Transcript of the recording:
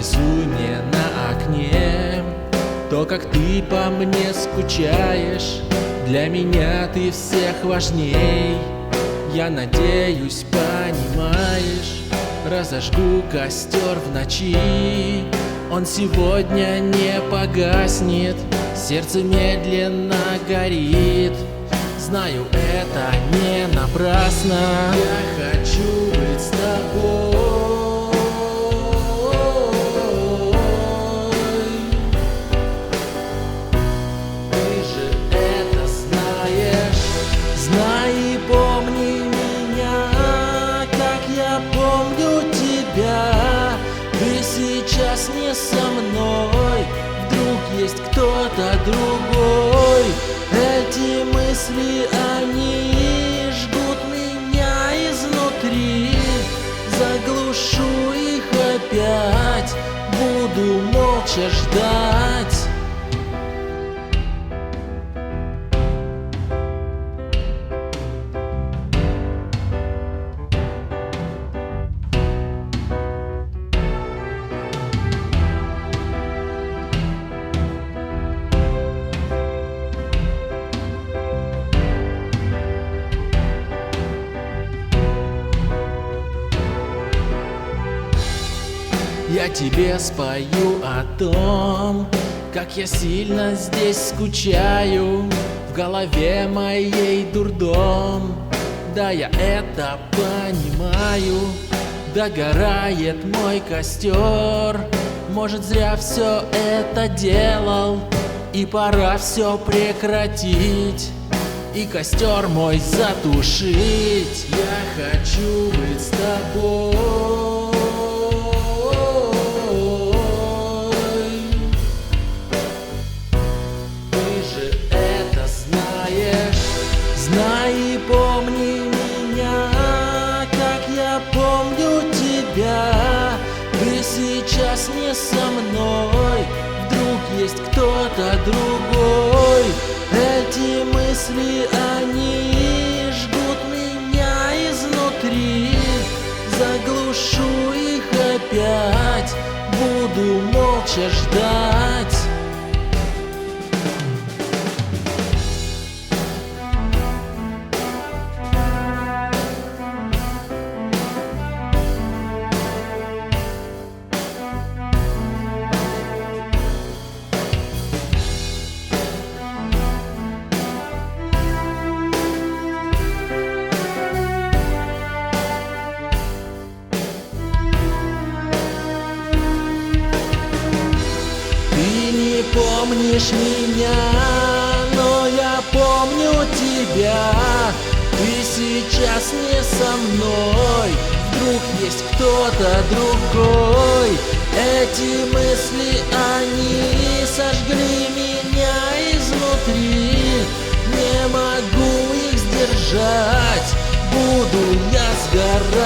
Нарисуй мне на окне то, как ты по мне скучаешь. Для меня ты всех важней. Я надеюсь, понимаешь. Разожгу костер в ночи, он сегодня не погаснет. Сердце медленно горит, знаю, это не напрасно. Я хочу быть с тобой. Ты же это знаешь. Знай и помни меня, как я помню тебя. Ты сейчас не со мной, вдруг есть кто-то другой. Эти мысли, они жгут меня изнутри. Заглушу их опять, буду молча ждать. Я тебе спою о том, как я сильно здесь скучаю. В голове моей дурдом, да, я это понимаю. Догорает мой костер, может, зря все это делал, и пора все прекратить и костер мой затушить. Я хочу быть с тобой. Знай и помни меня, как я помню тебя. Ты сейчас не со мной, вдруг есть кто-то другой. Эти мысли, они жгут меня изнутри. Заглушу их опять, буду молча ждать. Помнишь меня, но я помню тебя. Ты сейчас не со мной, вдруг есть кто-то другой. Эти мысли, они сожгли меня изнутри. Не могу их сдержать, буду я сгорать.